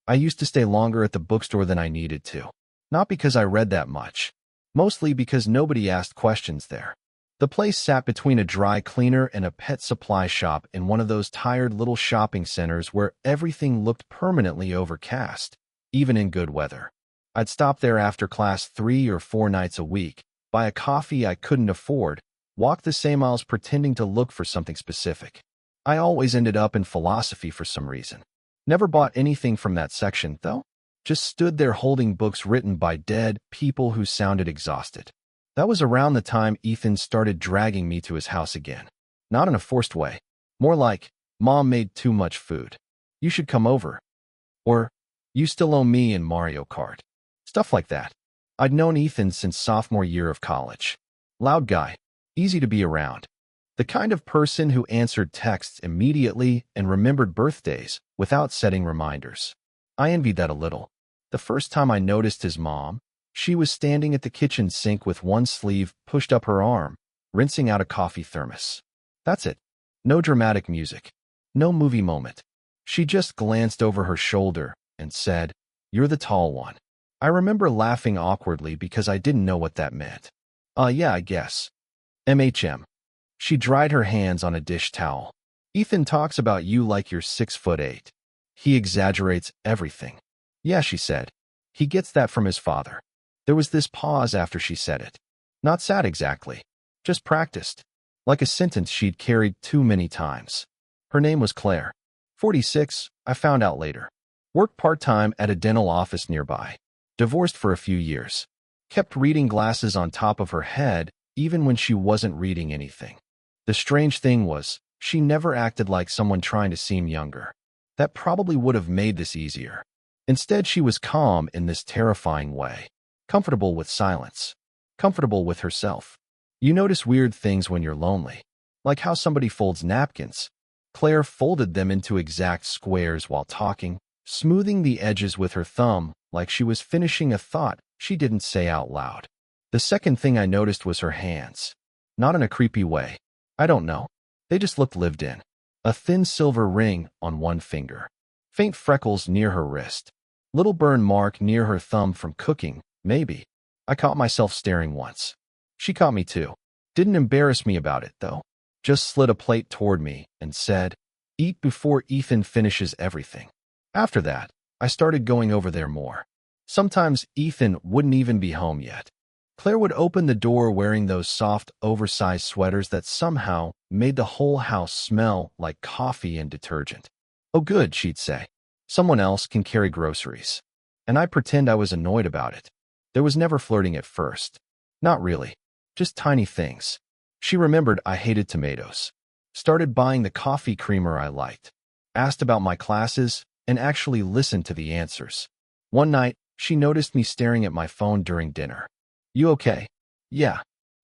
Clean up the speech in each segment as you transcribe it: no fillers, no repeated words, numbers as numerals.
I used to stay longer at the bookstore than I needed to. Not because I read that much. Mostly because nobody asked questions there. The place sat between a dry cleaner and a pet supply shop in one of those tired little shopping centers where everything looked permanently overcast, even in good weather. I'd stop there after class 3 or 4 nights a week, buy a coffee I couldn't afford, walk the same aisles pretending to look for something specific. I always ended up in philosophy for some reason. Never bought anything from that section, though. Just stood there holding books written by dead people who sounded exhausted. That was around the time Ethan started dragging me to his house again. Not in a forced way. More like, Mom made too much food. You should come over. Or, you still owe me in Mario Kart. Stuff like that. I'd known Ethan since sophomore year of college. Loud guy. Easy to be around. The kind of person who answered texts immediately and remembered birthdays without setting reminders. I envied that a little. The first time I noticed his mom, she was standing at the kitchen sink with one sleeve pushed up her arm, rinsing out a coffee thermos. That's it. No dramatic music. No movie moment. She just glanced over her shoulder and said, "You're the tall one." I remember laughing awkwardly because I didn't know what that meant. Yeah, I guess. MHM. She dried her hands on a dish towel. Ethan talks about you like you're 6'8". He exaggerates everything. Yeah, she said. He gets that from his father. There was this pause after she said it. Not sad exactly. Just practiced. Like a sentence she'd carried too many times. Her name was Clare. 46, I found out later. Worked part-time at a dental office nearby. Divorced for a few years. Kept reading glasses on top of her head even when she wasn't reading anything. The strange thing was, she never acted like someone trying to seem younger. That probably would have made this easier. Instead, she was calm in this terrifying way. Comfortable with silence. Comfortable with herself. You notice weird things when you're lonely. Like how somebody folds napkins. Claire folded them into exact squares while talking, smoothing the edges with her thumb like she was finishing a thought she didn't say out loud. The second thing I noticed was her hands. Not in a creepy way. I don't know. They just looked lived in. A thin silver ring on one finger. Faint freckles near her wrist. Little burn mark near her thumb from cooking, maybe. I caught myself staring once. She caught me too. Didn't embarrass me about it, though. Just slid a plate toward me and said, "Eat before Ethan finishes everything." After that, I started going over there more. Sometimes Ethan wouldn't even be home yet. Claire would open the door wearing those soft, oversized sweaters that somehow made the whole house smell like coffee and detergent. "Oh good," she'd say. "Someone else can carry groceries." And I'd pretend I was annoyed about it. There was never flirting at first. Not really. Just tiny things. She remembered I hated tomatoes. Started buying the coffee creamer I liked. Asked about my classes and actually listened to the answers. One night, she noticed me staring at my phone during dinner. "You okay?" "Yeah."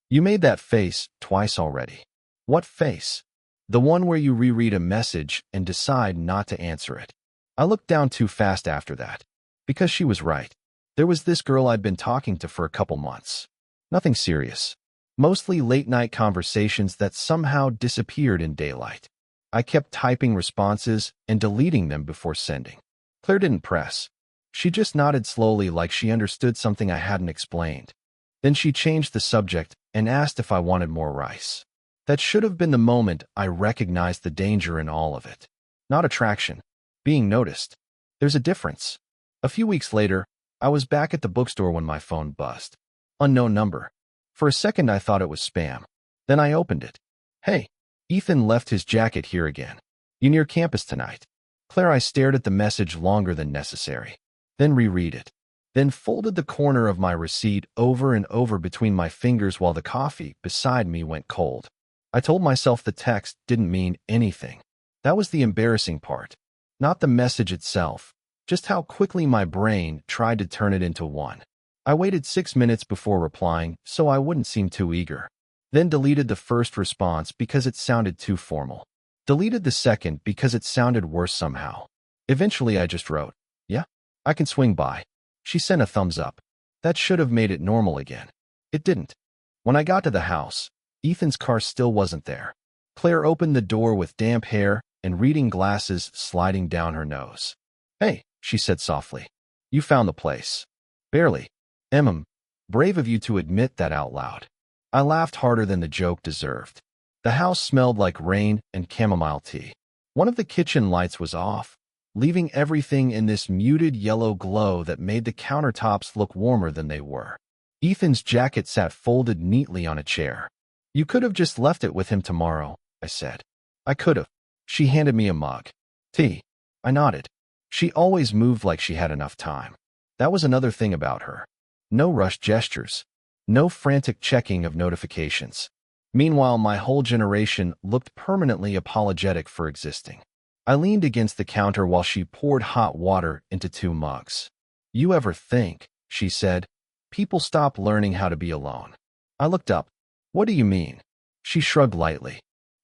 "You made that face twice already." "What face?" "The one where you reread a message and decide not to answer it." I looked down too fast after that. Because she was right. There was this girl I'd been talking to for a couple months. Nothing serious. Mostly late-night conversations that somehow disappeared in daylight. I kept typing responses and deleting them before sending. Claire didn't press. She just nodded slowly like she understood something I hadn't explained. Then she changed the subject and asked if I wanted more rice. That should have been the moment I recognized the danger in all of it. Not attraction. Being noticed. There's a difference. A few weeks later, I was back at the bookstore when my phone buzzed. Unknown number. For a second I thought it was spam. Then I opened it. "Hey, Ethan left his jacket here again. You near campus tonight?" Claire, I stared at the message longer than necessary. Then reread it. Then folded the corner of my receipt over and over between my fingers while the coffee beside me went cold. I told myself the text didn't mean anything. That was the embarrassing part. Not the message itself, just how quickly my brain tried to turn it into one. I waited 6 minutes before replying so I wouldn't seem too eager. Then deleted the first response because it sounded too formal. Deleted the second because it sounded worse somehow. Eventually I just wrote, "Yeah, I can swing by." She sent a thumbs up. That should have made it normal again. It didn't. When I got to the house, Ethan's car still wasn't there. Claire opened the door with damp hair and reading glasses sliding down her nose. "Hey, she said softly. You found the place. Barely. Brave of you to admit that out loud. I laughed harder than the joke deserved. The house smelled like rain and chamomile tea. One of the kitchen lights was off, leaving everything in this muted yellow glow that made the countertops look warmer than they were. Ethan's jacket sat folded neatly on a chair. You could have just left it with him tomorrow, I said. I could have. She handed me a mug. Tea. I nodded. She always moved like she had enough time. That was another thing about her. No rushed gestures. No frantic checking of notifications. Meanwhile, my whole generation looked permanently apologetic for existing. I leaned against the counter while she poured hot water into 2 mugs. You ever think, she said, people stop learning how to be alone? I looked up. What do you mean? She shrugged lightly.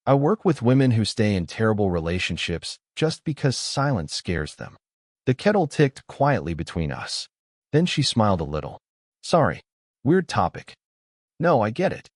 I work with women who stay in terrible relationships just because silence scares them. The kettle ticked quietly between us. Then she smiled a little. Sorry. Weird topic. No, I get it.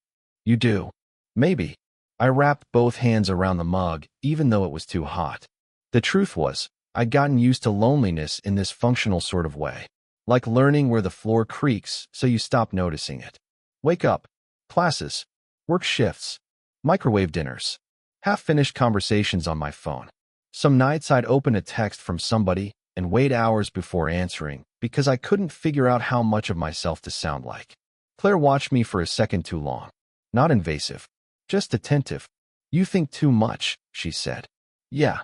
You do. Maybe. I wrapped both hands around the mug, even though it was too hot. The truth was, I'd gotten used to loneliness in this functional sort of way. Like learning where the floor creaks so you stop noticing it. Wake up. Classes. Work shifts. Microwave dinners. Half-finished conversations on my phone. Some nights I'd open a text from somebody and wait hours before answering because I couldn't figure out how much of myself to sound like. Claire watched me for a second too long. Not invasive. Just attentive. You think too much, she said. Yeah.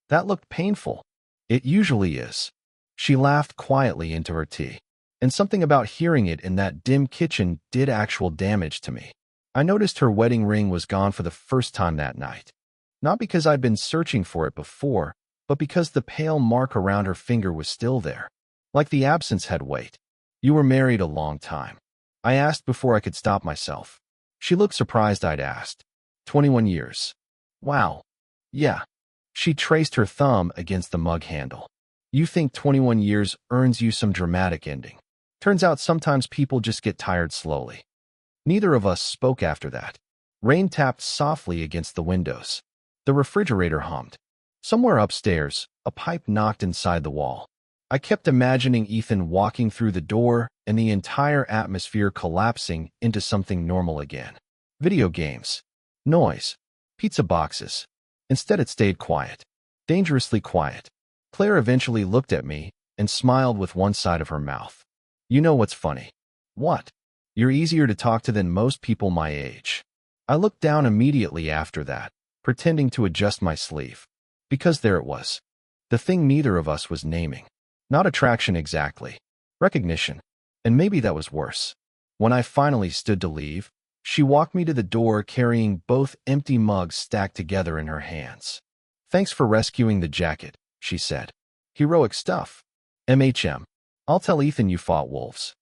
That looked painful. It usually is. She laughed quietly into her tea. And something about hearing it in that dim kitchen did actual damage to me. I noticed her wedding ring was gone for the first time that night. Not because I'd been searching for it before, but because the pale mark around her finger was still there. Like the absence had weight. You were married a long time. I asked before I could stop myself. She looked surprised I'd asked. 21 years. Wow. Yeah. She traced her thumb against the mug handle. You think 21 years earns you some dramatic ending. Turns out sometimes people just get tired slowly. Neither of us spoke after that. Rain tapped softly against the windows. The refrigerator hummed. Somewhere upstairs, a pipe knocked inside the wall. I kept imagining Ethan walking through the door and the entire atmosphere collapsing into something normal again. Video games. Noise. Pizza boxes. Instead it stayed quiet. Dangerously quiet. Claire eventually looked at me and smiled with one side of her mouth. You know what's funny? What? You're easier to talk to than most people my age. I looked down immediately after that, pretending to adjust my sleeve. Because there it was. The thing neither of us was naming. Not attraction exactly. Recognition. And maybe that was worse. When I finally stood to leave, she walked me to the door carrying both empty mugs stacked together in her hands. Thanks for rescuing the jacket, she said. Heroic stuff. I'll tell Ethan you fought wolves.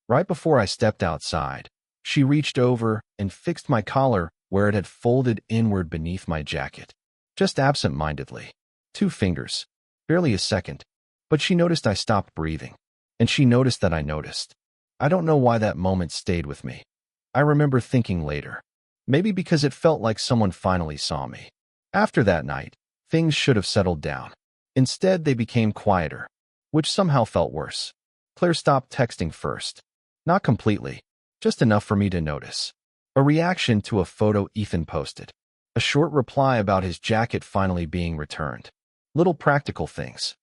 Right before I stepped outside, she reached over and fixed my collar where it had folded inward beneath my jacket. Just absent-mindedly. 2 fingers. Barely a second. But she noticed I stopped breathing. And she noticed that I noticed. I don't know why that moment stayed with me. I remember thinking later. Maybe because it felt like someone finally saw me. After that night, things should have settled down. Instead, they became quieter, which somehow felt worse. Claire stopped texting first. Not completely, just enough for me to notice. A reaction to a photo Ethan posted. A short reply about his jacket finally being returned. Little practical things.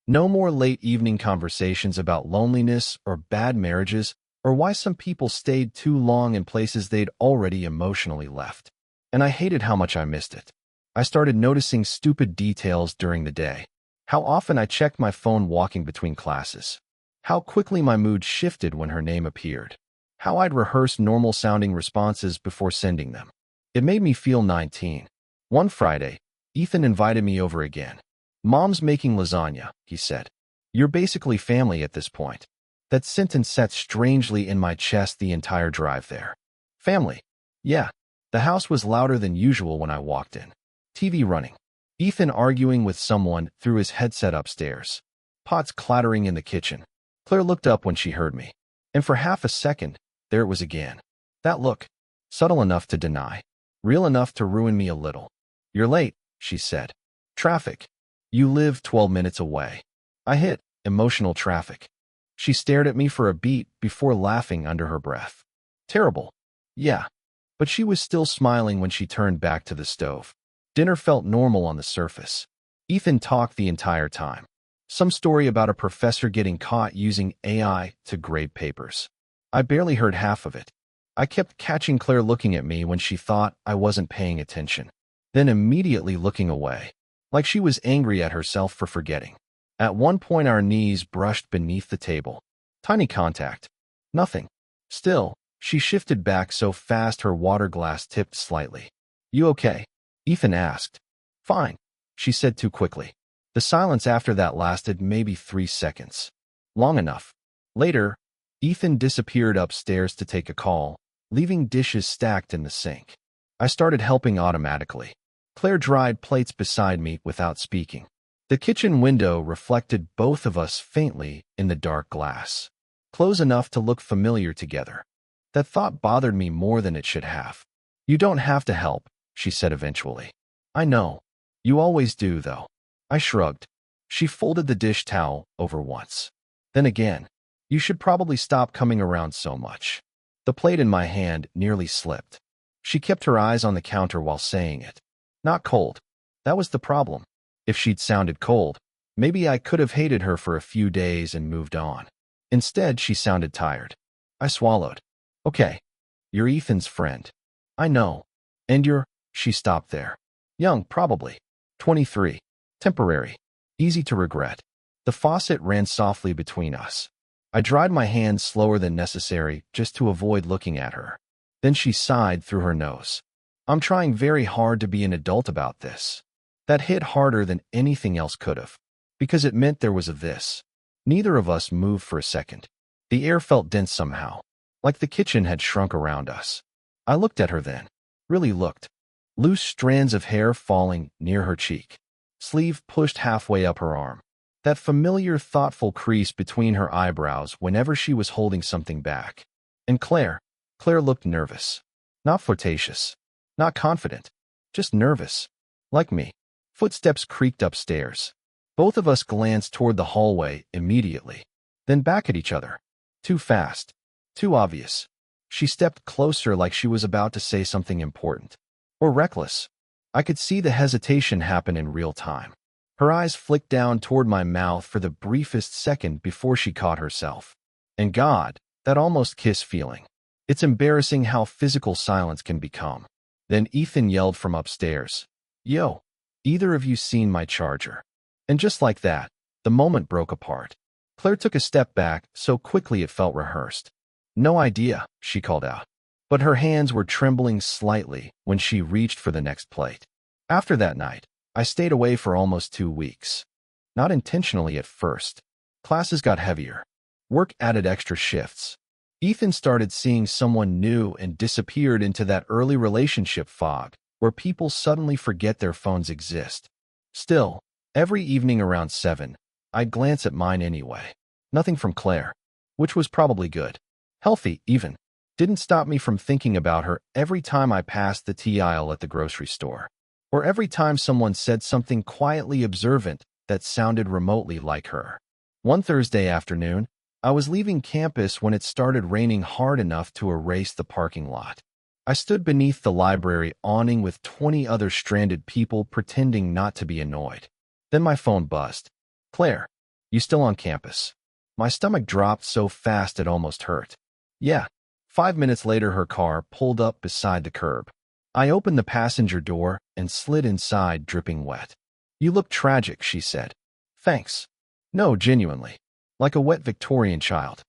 No more late evening conversations about loneliness or bad marriages or why some people stayed too long in places they'd already emotionally left. And I hated how much I missed it. I started noticing stupid details during the day. How often I checked my phone walking between classes. How quickly my mood shifted when her name appeared. How I'd rehearse normal-sounding responses before sending them. It made me feel 19. One Friday, Ethan invited me over again. Mom's making lasagna, he said. You're basically family at this point. That sentence sat strangely in my chest the entire drive there. Family. Yeah. The house was louder than usual when I walked in. TV running. Ethan arguing with someone through his headset upstairs. Pots clattering in the kitchen. Claire looked up when she heard me. And for half a second, there it was again. That look. Subtle enough to deny. Real enough to ruin me a little. You're late, she said. Traffic. You live 12 minutes away. I hit. Emotional traffic. She stared at me for a beat before laughing under her breath. Terrible. Yeah. But she was still smiling when she turned back to the stove. Dinner felt normal on the surface. Ethan talked the entire time. Some story about a professor getting caught using AI to grade papers. I barely heard half of it. I kept catching Claire looking at me when she thought I wasn't paying attention, then immediately looking away, like she was angry at herself for forgetting. At one point our knees brushed beneath the table. Tiny contact. Nothing. Still, she shifted back so fast her water glass tipped slightly. You okay? Ethan asked. Fine, she said too quickly. The silence after that lasted maybe 3 seconds. Long enough. Later, Ethan disappeared upstairs to take a call, leaving dishes stacked in the sink. I started helping automatically. Claire dried plates beside me without speaking. The kitchen window reflected both of us faintly in the dark glass, close enough to look familiar together. That thought bothered me more than it should have. You don't have to help, she said eventually. I know. You always do, though. I shrugged. She folded the dish towel over once. Then again, you should probably stop coming around so much. The plate in my hand nearly slipped. She kept her eyes on the counter while saying it. Not cold. That was the problem. If she'd sounded cold, maybe I could have hated her for a few days and moved on. Instead, she sounded tired. I swallowed. Okay. You're Ethan's friend. I know. And you're... She stopped there. Young, probably. 23. Temporary. Easy to regret. The faucet ran softly between us. I dried my hands slower than necessary just to avoid looking at her. Then she sighed through her nose. I'm trying very hard to be an adult about this. That hit harder than anything else could have, because it meant there was a this. Neither of us moved for a second. The air felt dense somehow, like the kitchen had shrunk around us. I looked at her then. Really looked. Loose strands of hair falling near her cheek. Sleeve pushed halfway up her arm. That familiar, thoughtful crease between her eyebrows whenever she was holding something back. And Claire looked nervous. Not flirtatious. Not confident. Just nervous. Like me. Footsteps creaked upstairs. Both of us glanced toward the hallway immediately. Then back at each other. Too fast. Too obvious. She stepped closer like she was about to say something important. Or reckless. I could see the hesitation happen in real time. Her eyes flicked down toward my mouth for the briefest second before she caught herself. And God, that almost kiss feeling. It's embarrassing how physical silence can become. Then Ethan yelled from upstairs. Yo, either of you seen my charger? And just like that, the moment broke apart. Claire took a step back so quickly it felt rehearsed. No idea, she called out. But her hands were trembling slightly when she reached for the next plate. After that night, I stayed away for almost 2 weeks. Not intentionally at first. Classes got heavier. Work added extra shifts. Ethan started seeing someone new and disappeared into that early relationship fog where people suddenly forget their phones exist. Still, every evening around 7, I'd glance at mine anyway. Nothing from Claire, which was probably good. Healthy, even. Didn't stop me from thinking about her every time I passed the tea aisle at the grocery store. Or every time someone said something quietly observant that sounded remotely like her. One Thursday afternoon, I was leaving campus when it started raining hard enough to erase the parking lot. I stood beneath the library awning with 20 other stranded people pretending not to be annoyed. Then my phone buzzed. Claire, you still on campus? My stomach dropped so fast it almost hurt. Yeah. 5 minutes later her car pulled up beside the curb. I opened the passenger door and slid inside dripping wet. You look tragic, she said. Thanks. No, genuinely. Like a wet Victorian child.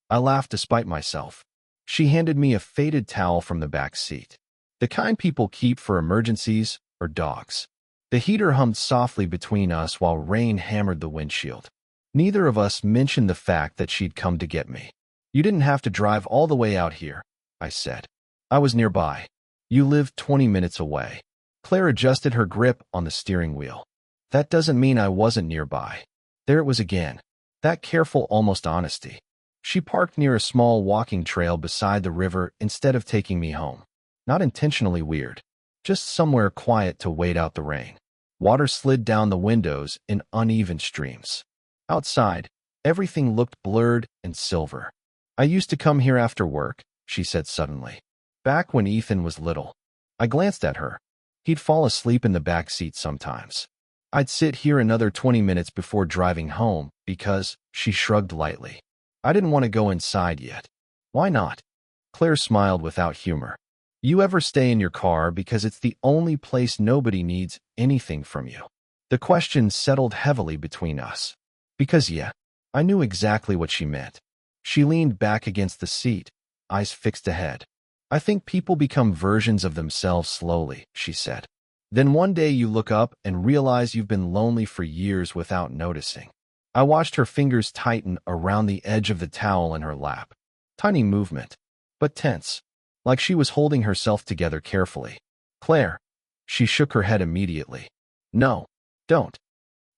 I laughed despite myself. She handed me a faded towel from the back seat. The kind people keep for emergencies or dogs. The heater hummed softly between us while rain hammered the windshield. Neither of us mentioned the fact that she'd come to get me. You didn't have to drive all the way out here, I said. I was nearby. You lived 20 minutes away. Claire adjusted her grip on the steering wheel. That doesn't mean I wasn't nearby. There it was again. That careful, almost honesty. She parked near a small walking trail beside the river instead of taking me home. Not intentionally weird. Just somewhere quiet to wait out the rain. Water slid down the windows in uneven streams. Outside, Everything looked blurred and silver. I used to come here after work, she said suddenly. Back when Ethan was little. I glanced at her. He'd fall asleep in the back seat sometimes. I'd sit here another 20 minutes before driving home because, she shrugged lightly. I didn't want to go inside yet. Why not? Claire smiled without humor. You ever stay in your car because it's the only place nobody needs anything from you? The question settled heavily between us. Because yeah, I knew exactly what she meant. She leaned back against the seat, eyes fixed ahead. I think people become versions of themselves slowly, she said. Then one day you look up and realize you've been lonely for years without noticing. I watched her fingers tighten around the edge of the towel in her lap. Tiny movement, but tense, like she was holding herself together carefully. Claire. She shook her head immediately. No, don't.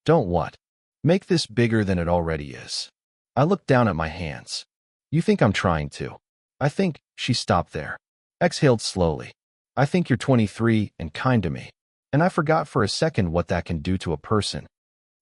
Don't what? Make this bigger than it already is. I looked down at my hands. You think I'm trying to? I think, she stopped there. Exhaled slowly. I think you're 23 and kind to me. And I forgot for a second what that can do to a person.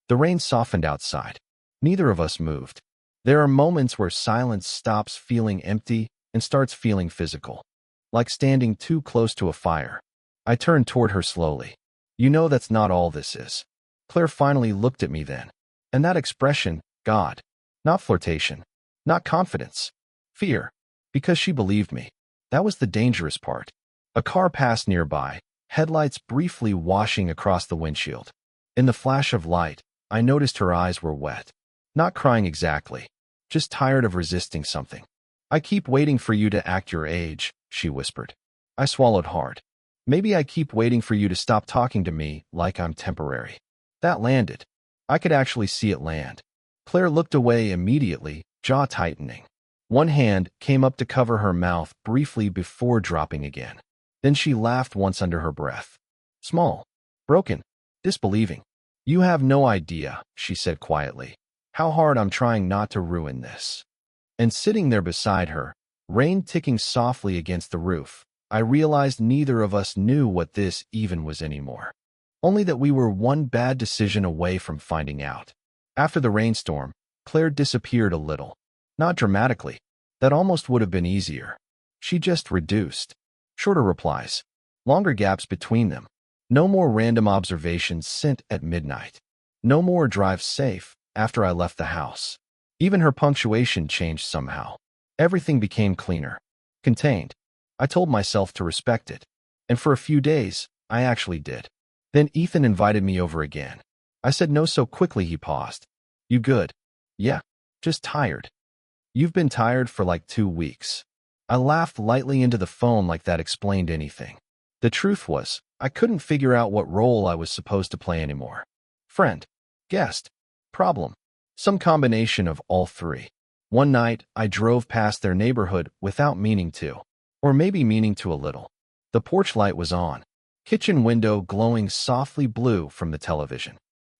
The rain softened outside. Neither of us moved. There are moments where silence stops feeling empty and starts feeling physical. Like standing too close to a fire. I turned toward her slowly. You know that's not all this is. Claire finally looked at me then. And that expression, God. Not flirtation. Not confidence. Fear. Because she believed me. That was the dangerous part. A car passed nearby, headlights briefly washing across the windshield. In the flash of light, I noticed her eyes were wet. Not crying exactly. Just tired of resisting something. I keep waiting for you to act your age, she whispered. I swallowed hard. Maybe I keep waiting for you to stop talking to me like I'm temporary. That landed. I could actually see it land. Claire looked away immediately, jaw tightening. One hand came up to cover her mouth briefly before dropping again. Then she laughed once under her breath. Small. Broken. Disbelieving. You have no idea, she said quietly, how hard I'm trying not to ruin this. And sitting there beside her, rain ticking softly against the roof, I realized neither of us knew what this even was anymore. Only that we were one bad decision away from finding out. After the rainstorm, Claire disappeared a little. Not dramatically. That almost would have been easier. She just reduced. Shorter replies. Longer gaps between them. No more random observations sent at midnight. No more drive safe after I left the house. Even her punctuation changed somehow. Everything became cleaner. Contained. I told myself to respect it. And for a few days, I actually did. Then Ethan invited me over again. I said no so quickly he paused. You good? Yeah. Just tired. You've been tired for like 2 weeks. I laughed lightly into the phone like that explained anything. The truth was, I couldn't figure out what role I was supposed to play anymore. Friend. Guest. Problem. Some combination of all three. One night, I drove past their neighborhood without meaning to. Or maybe meaning to a little. The porch light was on. Kitchen window glowing softly blue from the television.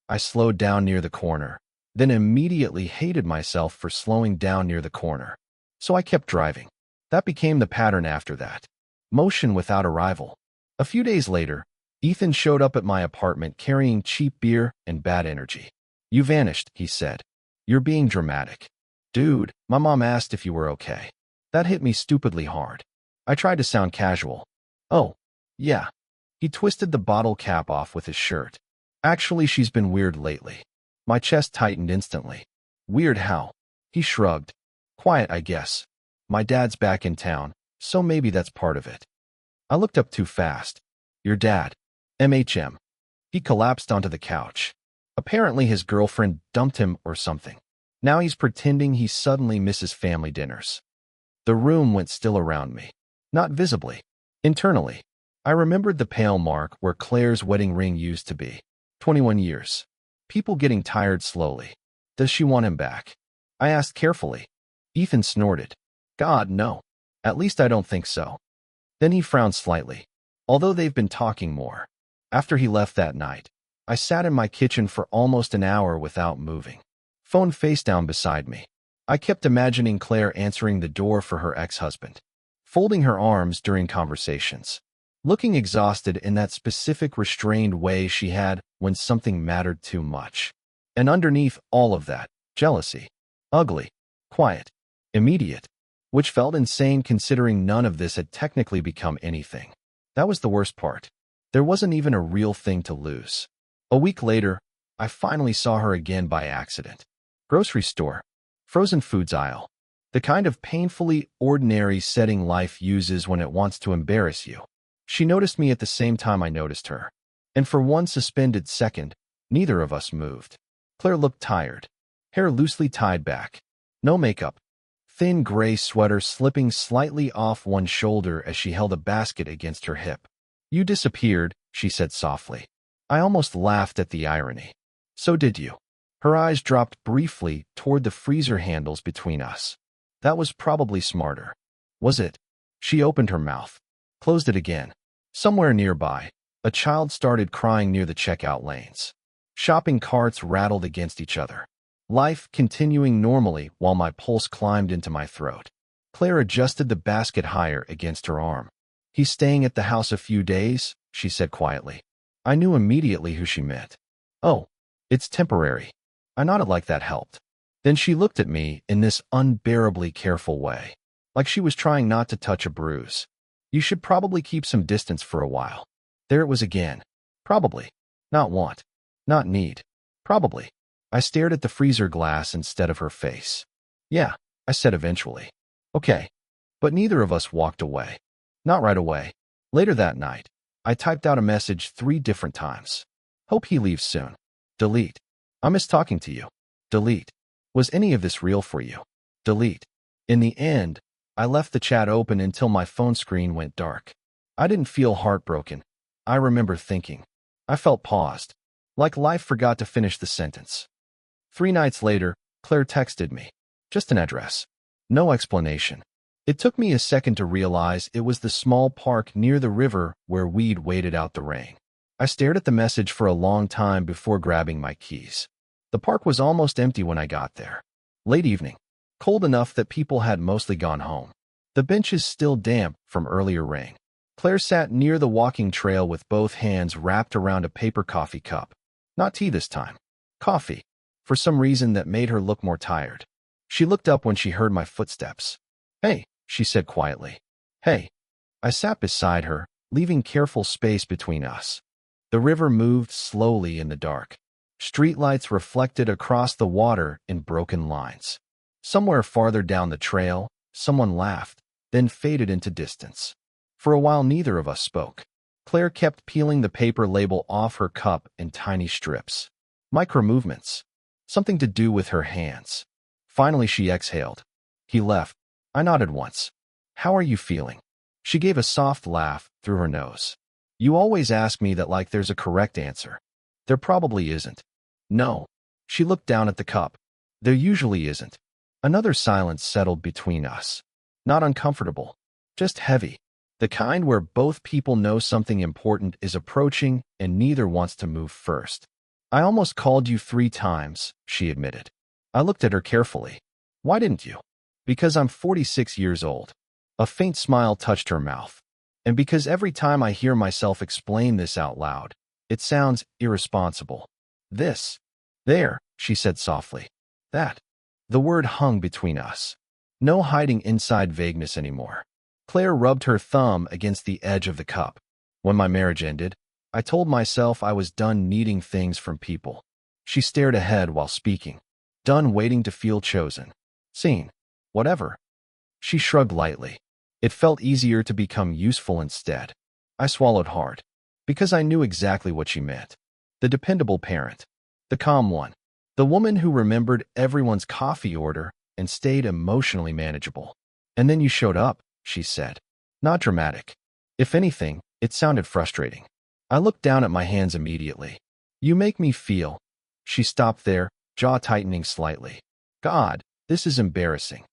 I slowed down near the corner, then immediately hated myself for slowing down near the corner. So I kept driving. That became the pattern after that. Motion without arrival. A few days later, Ethan showed up at my apartment carrying cheap beer and bad energy. You vanished, he said. You're being dramatic. Dude, my mom asked if you were okay. That hit me stupidly hard. I tried to sound casual. Oh, yeah. He twisted the bottle cap off with his shirt. Actually, she's been weird lately. My chest tightened instantly. Weird how? He shrugged. Quiet, I guess. My dad's back in town, so maybe that's part of it. I looked up too fast. Your dad. MHM. He collapsed onto the couch. Apparently his girlfriend dumped him or something. Now he's pretending he suddenly misses family dinners. The room went still around me. Not visibly. Internally. I remembered the pale mark where Claire's wedding ring used to be. 21 years. People getting tired slowly. Does she want him back? I asked carefully. Ethan snorted. God, no. At least I don't think so. Then he frowned slightly. Although they've been talking more. After he left that night, I sat in my kitchen for almost an hour without moving. Phone face down beside me. I kept imagining Claire answering the door for her ex-husband. Folding her arms during conversations. Looking exhausted in that specific restrained way she had when something mattered too much. And underneath all of that, jealousy. Ugly. Quiet. Immediate. Which felt insane considering none of this had technically become anything. That was the worst part. There wasn't even a real thing to lose. A week later, I finally saw her again by accident. Grocery store. Frozen foods aisle. The kind of painfully ordinary setting life uses when it wants to embarrass you. She noticed me at the same time I noticed her. And for one suspended second, neither of us moved. Claire looked tired. Hair loosely tied back. No makeup. Thin gray sweater slipping slightly off one shoulder as she held a basket against her hip. "You disappeared," she said softly. I almost laughed at the irony. "So did you." Her eyes dropped briefly toward the freezer handles between us. "That was probably smarter." "Was it?" She opened her mouth, closed it again. Somewhere nearby, a child started crying near the checkout lanes. Shopping carts rattled against each other. Life continuing normally while my pulse climbed into my throat. Claire adjusted the basket higher against her arm. "He's staying at the house a few days," she said quietly. I knew immediately who she meant. "Oh, it's temporary." I nodded like that helped. Then she looked at me in this unbearably careful way, like she was trying not to touch a bruise. "You should probably keep some distance for a while." There it was again. Probably. Not want. Not need. Probably. I stared at the freezer glass instead of her face. "Yeah," I said eventually. "Okay." But neither of us walked away. Not right away. Later that night, I typed out a message 3 different times. "Hope he leaves soon." Delete. "I miss talking to you." Delete. "Was any of this real for you?" Delete. In the end, I left the chat open until my phone screen went dark. I didn't feel heartbroken. I remember thinking. I felt paused, like life forgot to finish the sentence. 3 nights later, Claire texted me. Just an address. No explanation. It took me a second to realize it was the small park near the river where we'd waited out the rain. I stared at the message for a long time before grabbing my keys. The park was almost empty when I got there. Late evening. Cold enough that people had mostly gone home. The benches still damp from earlier rain. Claire sat near the walking trail with both hands wrapped around a paper coffee cup. Not tea this time. Coffee. For some reason that made her look more tired. She looked up when she heard my footsteps. "Hey," she said quietly. "Hey." I sat beside her, leaving careful space between us. The river moved slowly in the dark. Streetlights reflected across the water in broken lines. Somewhere farther down the trail, someone laughed, then faded into distance. For a while neither of us spoke. Claire kept peeling the paper label off her cup in tiny strips. Micro-movements. Something to do with her hands. Finally she exhaled. "He left." I nodded once. "How are you feeling?" She gave a soft laugh through her nose. "You always ask me that like there's a correct answer. There probably isn't." "No." She looked down at the cup. "There usually isn't." Another silence settled between us. Not uncomfortable. Just heavy. The kind where both people know something important is approaching and neither wants to move first. "I almost called you 3 times, she admitted. I looked at her carefully. "Why didn't you?" "Because I'm 46 years old." A faint smile touched her mouth. "And because every time I hear myself explain this out loud, it sounds irresponsible." "This." "There," she said softly. "That." The word hung between us. No hiding inside vagueness anymore. Claire rubbed her thumb against the edge of the cup. "When my marriage ended, I told myself I was done needing things from people." She stared ahead while speaking. "Done waiting to feel chosen. Seen. Whatever." She shrugged lightly. It felt easier to become useful instead. I swallowed hard. Because I knew exactly what she meant. The dependable parent. The calm one. The woman who remembered everyone's coffee order and stayed emotionally manageable. "And then you showed up," she said. Not dramatic. If anything, it sounded frustrating. I looked down at my hands immediately. "You make me feel." She stopped there, jaw tightening slightly. "God, this is embarrassing."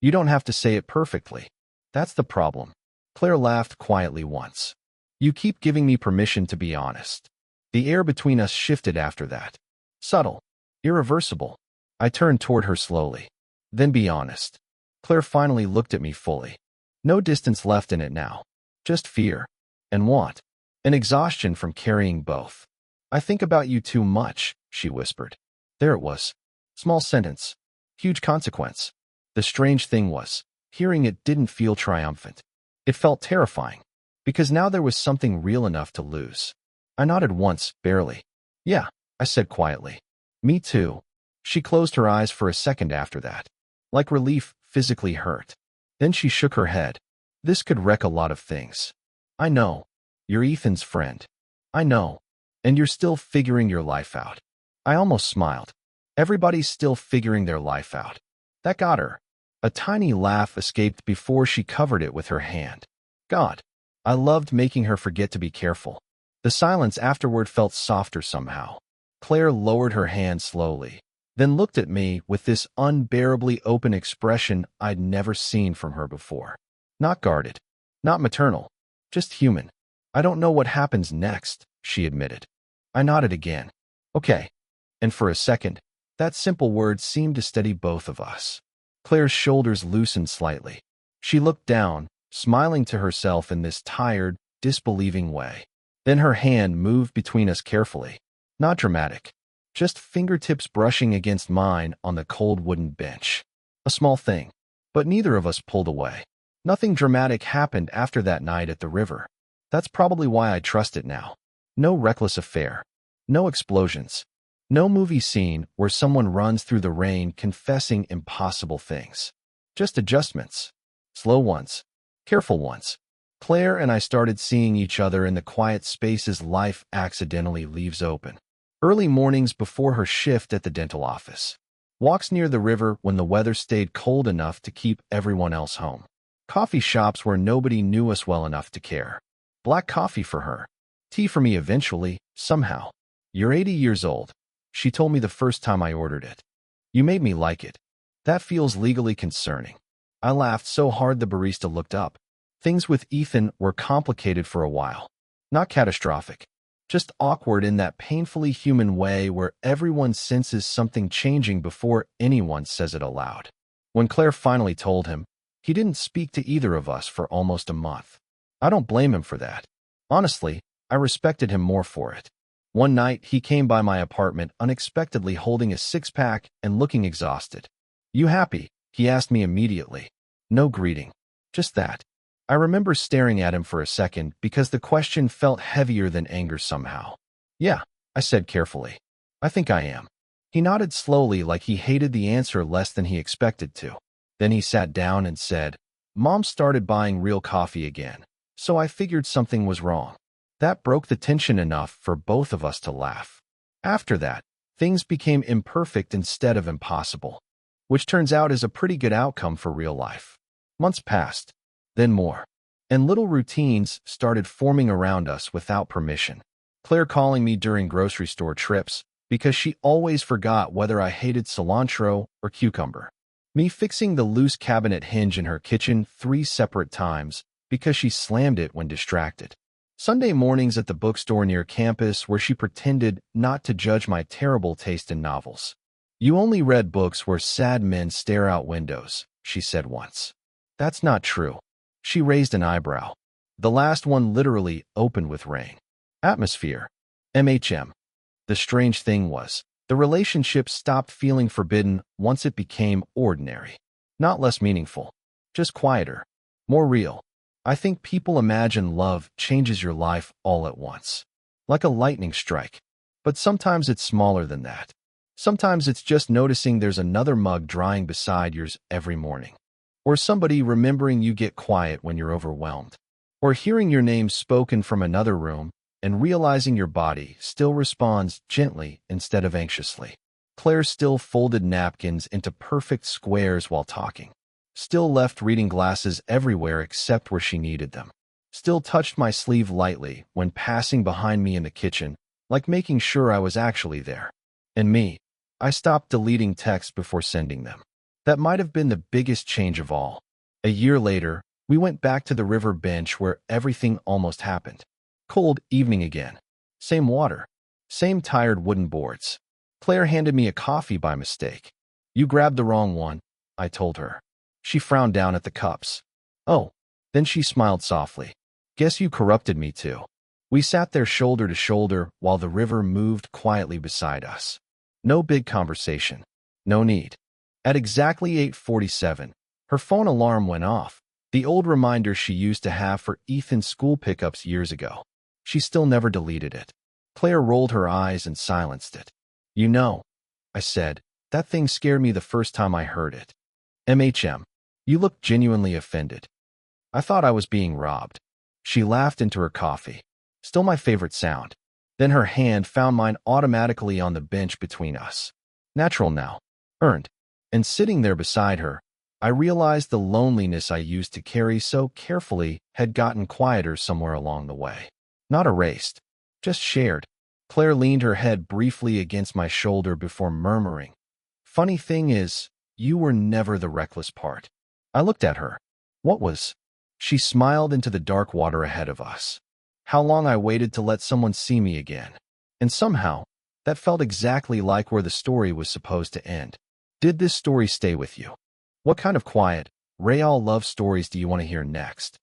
"You don't have to say it perfectly. That's the problem." Claire laughed quietly once. "You keep giving me permission to be honest." The air between us shifted after that. Subtle. Irreversible. I turned toward her slowly. "Then be honest." Claire finally looked at me fully. No distance left in it now. Just fear. And want. And exhaustion from carrying both. "I think about you too much," she whispered. There it was. Small sentence. Huge consequence. The strange thing was, hearing it didn't feel triumphant. It felt terrifying, because now there was something real enough to lose. I nodded once, barely. Yeah, I said quietly. Me too. She closed her eyes for a second after that. Like relief, physically hurt. Then she shook her head. This could wreck a lot of things. I know. You're Ethan's friend. I know. And you're still figuring your life out. I almost smiled. Everybody's still figuring their life out. That got her. A tiny laugh escaped before she covered it with her hand. God. I loved making her forget to be careful. The silence afterward felt softer somehow. Claire lowered her hand slowly, then looked at me with this unbearably open expression I'd never seen from her before. Not guarded. Not maternal. Just human. I don't know what happens next, she admitted. I nodded again. Okay. And for a second, that simple word seemed to steady both of us. Claire's shoulders loosened slightly. She looked down, smiling to herself in this tired, disbelieving way. Then her hand moved between us carefully. Not dramatic. Just fingertips brushing against mine on the cold wooden bench. A small thing. But neither of us pulled away. Nothing dramatic happened after that night at the river. That's probably why I trust it now. No reckless affair. No explosions. No movie scene where someone runs through the rain confessing impossible things. Just adjustments. Slow ones. Careful ones. Claire and I started seeing each other in the quiet spaces life accidentally leaves open. Early mornings before her shift at the dental office. Walks near the river when the weather stayed cold enough to keep everyone else home. Coffee shops where nobody knew us well enough to care. Black coffee for her. Tea for me eventually, somehow. You're 80 years old. She told me the first time I ordered it. You made me like it. That feels legally concerning. I laughed so hard the barista looked up. Things with Ethan were complicated for a while. Not catastrophic. Just awkward in that painfully human way where everyone senses something changing before anyone says it aloud. When Claire finally told him, he didn't speak to either of us for almost a month. I don't blame him for that. Honestly, I respected him more for it. One night, he came by my apartment unexpectedly holding a six-pack and looking exhausted. You happy? He asked me immediately. No greeting. Just that. I remember staring at him for a second because the question felt heavier than anger somehow. Yeah, I said carefully. I think I am. He nodded slowly like he hated the answer less than he expected to. Then he sat down and said, Mom started buying real coffee again, so I figured something was wrong. That broke the tension enough for both of us to laugh. After that, things became imperfect instead of impossible, which turns out is a pretty good outcome for real life. Months passed, then more, and little routines started forming around us without permission. Claire calling me during grocery store trips because she always forgot whether I hated cilantro or cucumber. Me fixing the loose cabinet hinge in her kitchen 3 separate times because she slammed it when distracted. Sunday mornings at the bookstore near campus where she pretended not to judge my terrible taste in novels. You only read books where sad men stare out windows, she said once. That's not true. She raised an eyebrow. The last one literally opened with rain. Atmosphere. MHM. The strange thing was, the relationship stopped feeling forbidden once it became ordinary. Not less meaningful. Just quieter. More real. I think people imagine love changes your life all at once. Like a lightning strike. But sometimes it's smaller than that. Sometimes it's just noticing there's another mug drying beside yours every morning. Or somebody remembering you get quiet when you're overwhelmed. Or hearing your name spoken from another room and realizing your body still responds gently instead of anxiously. Claire still folded napkins into perfect squares while talking. Still left reading glasses everywhere except where she needed them. Still touched my sleeve lightly when passing behind me in the kitchen, like making sure I was actually there. And me, I stopped deleting texts before sending them. That might have been the biggest change of all. A year later, we went back to the river bench where everything almost happened. Cold evening again. Same water. Same tired wooden boards. Claire handed me a coffee by mistake. You grabbed the wrong one, I told her. She frowned down at the cups. Oh. Then she smiled softly. Guess you corrupted me too. We sat there shoulder to shoulder while the river moved quietly beside us. No big conversation. No need. At exactly 8:47, her phone alarm went off, the old reminder she used to have for Ethan's school pickups years ago. She still never deleted it. Claire rolled her eyes and silenced it. You know, I said, that thing scared me the first time I heard it. MHM. You looked genuinely offended. I thought I was being robbed. She laughed into her coffee. Still my favorite sound. Then her hand found mine automatically on the bench between us. Natural now. Earned. And sitting there beside her, I realized the loneliness I used to carry so carefully had gotten quieter somewhere along the way. Not erased. Just shared. Claire leaned her head briefly against my shoulder before murmuring, "Funny thing is, you were never the reckless part." I looked at her. What was? She smiled into the dark water ahead of us. How long I waited to let someone see me again. And somehow, that felt exactly like where the story was supposed to end. Did this story stay with you? What kind of quiet, real love stories do you want to hear next?